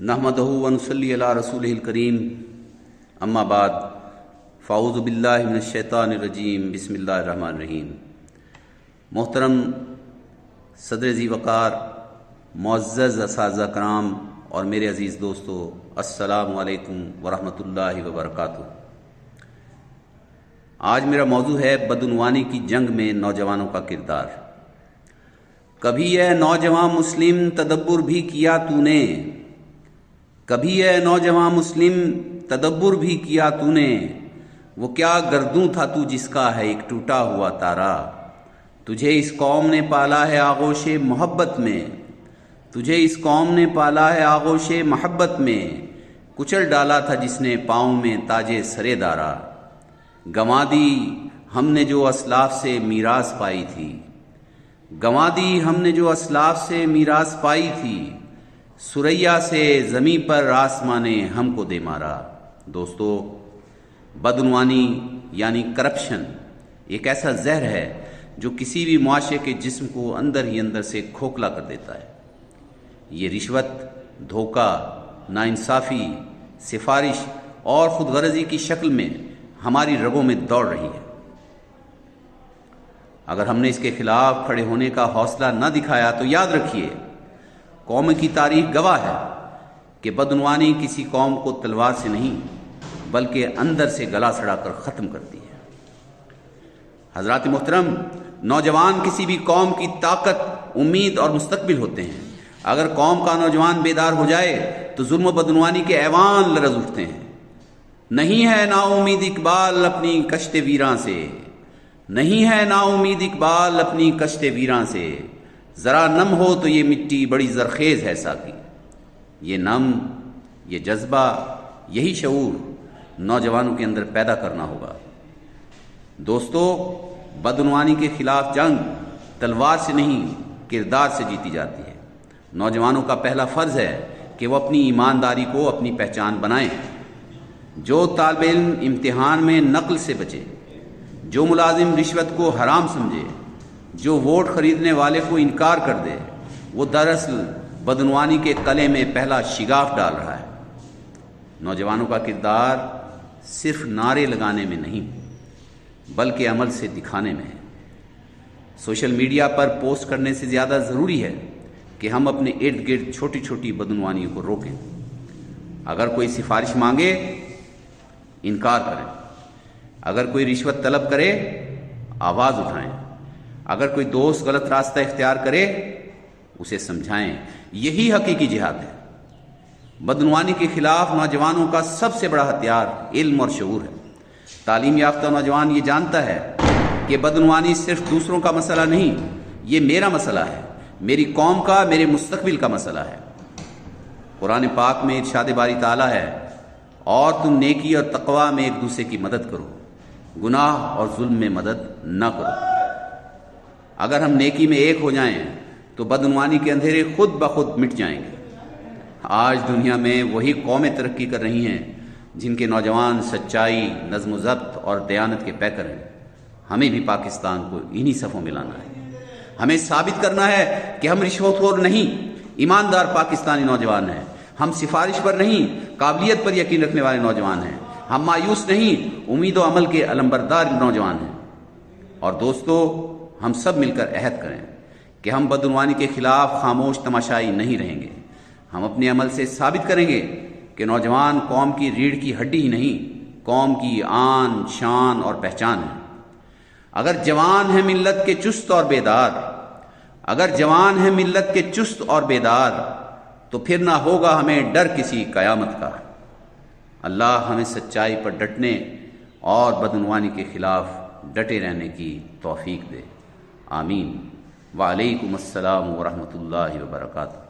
نحمدہ ونصلی علی رسولہ الکریم اما بعد فاعوذ باللہ من الشیطان الرجیم بسم اللہ الرحمن الرحیم۔ محترم صدر ذی وقار، معزز اساتذہ کرام اور میرے عزیز دوستو، السلام علیکم ورحمۃ اللہ وبرکاتہ۔ آج میرا موضوع ہے بدعنوانی کی جنگ میں نوجوانوں کا کردار۔ کبھی اے نوجوان مسلم تدبر بھی کیا تو نے، کبھی اے نوجوان مسلم تدبر بھی کیا تو نے، وہ کیا گردوں تھا تو جس کا ہے ایک ٹوٹا ہوا تارا۔ تجھے اس قوم نے پالا ہے آغوش محبت میں، تجھے اس قوم نے پالا ہے آغوش محبت میں، کچل ڈالا تھا جس نے پاؤں میں تاجے سرے دارا۔ گنوا دی ہم نے جو اسلاف سے میراث پائی تھی، گنوا دی ہم نے جو اسلاف سے میراث پائی تھی، سریا سے زمیں پر آسمان نے ہم کو دے مارا۔ دوستو، بدعنوانی یعنی کرپشن ایک ایسا زہر ہے جو کسی بھی معاشرے کے جسم کو اندر ہی اندر سے کھوکھلا کر دیتا ہے۔ یہ رشوت، دھوکہ، ناانصافی، سفارش اور خود غرضی کی شکل میں ہماری رگوں میں دوڑ رہی ہے۔ اگر ہم نے اس کے خلاف کھڑے ہونے کا حوصلہ نہ دکھایا تو یاد رکھیے، قوم کی تاریخ گواہ ہے کہ بدعنوانی کسی قوم کو تلوار سے نہیں بلکہ اندر سے گلا سڑا کر ختم کرتی ہے۔ حضرات محترم، نوجوان کسی بھی قوم کی طاقت، امید اور مستقبل ہوتے ہیں۔ اگر قوم کا نوجوان بیدار ہو جائے تو ظلم و بدعنوانی کے ایوان لرز اٹھتے ہیں۔ نہیں ہے نا امید اقبال اپنی کشت ویراں سے، نہیں ہے نا امید اقبال اپنی کشت ویراں سے، ذرا نم ہو تو یہ مٹی بڑی زرخیز ہے ساقی۔ یہ نم، یہ جذبہ، یہی شعور نوجوانوں کے اندر پیدا کرنا ہوگا۔ دوستو، بدعنوانی کے خلاف جنگ تلوار سے نہیں کردار سے جیتی جاتی ہے۔ نوجوانوں کا پہلا فرض ہے کہ وہ اپنی ایمانداری کو اپنی پہچان بنائیں۔ جو طالب علم امتحان میں نقل سے بچے، جو ملازم رشوت کو حرام سمجھے، جو ووٹ خریدنے والے کو انکار کر دے، وہ دراصل بدعنوانی کے قلعے میں پہلا شگاف ڈال رہا ہے۔ نوجوانوں کا کردار صرف نعرے لگانے میں نہیں بلکہ عمل سے دکھانے میں ہے۔ سوشل میڈیا پر پوسٹ کرنے سے زیادہ ضروری ہے کہ ہم اپنے ارد گرد چھوٹی چھوٹی بدعنوانیوں کو روکیں۔ اگر کوئی سفارش مانگے، انکار کریں۔ اگر کوئی رشوت طلب کرے، آواز اٹھائیں۔ اگر کوئی دوست غلط راستہ اختیار کرے، اسے سمجھائیں۔ یہی حقیقی جہاد ہے۔ بدعنوانی کے خلاف نوجوانوں کا سب سے بڑا ہتھیار علم اور شعور ہے۔ تعلیم یافتہ نوجوان یہ جانتا ہے کہ بدعنوانی صرف دوسروں کا مسئلہ نہیں، یہ میرا مسئلہ ہے، میری قوم کا، میرے مستقبل کا مسئلہ ہے۔ قرآن پاک میں ارشاد باری تعالیٰ ہے، اور تم نیکی اور تقوی میں ایک دوسرے کی مدد کرو، گناہ اور ظلم میں مدد نہ کرو۔ اگر ہم نیکی میں ایک ہو جائیں تو بدعنوانی کے اندھیرے خود بخود مٹ جائیں گے۔ آج دنیا میں وہی قومیں ترقی کر رہی ہیں جن کے نوجوان سچائی، نظم و ضبط اور دیانت کے پیکر ہیں۔ ہمیں بھی پاکستان کو انہی صفوں میں لانا ہے۔ ہمیں ثابت کرنا ہے کہ ہم رشوت خور نہیں، ایماندار پاکستانی نوجوان ہیں۔ ہم سفارش پر نہیں، قابلیت پر یقین رکھنے والے نوجوان ہیں۔ ہم مایوس نہیں، امید و عمل کے علمبردار نوجوان ہیں۔ اور دوستو، ہم سب مل کر عہد کریں کہ ہم بدعنوانی کے خلاف خاموش تماشائی نہیں رہیں گے۔ ہم اپنے عمل سے ثابت کریں گے کہ نوجوان قوم کی ریڑھ کی ہڈی ہی نہیں، قوم کی آن، شان اور پہچان ہے۔ اگر جوان ہیں ملت کے چست اور بیدار، اگر جوان ہیں ملت کے چست اور بیدار، تو پھر نہ ہوگا ہمیں ڈر کسی قیامت کا۔ اللہ ہمیں سچائی پر ڈٹنے اور بدعنوانی کے خلاف ڈٹے رہنے کی توفیق دے۔ آمین۔ وعلیکم السلام ورحمۃ اللہ وبرکاتہ۔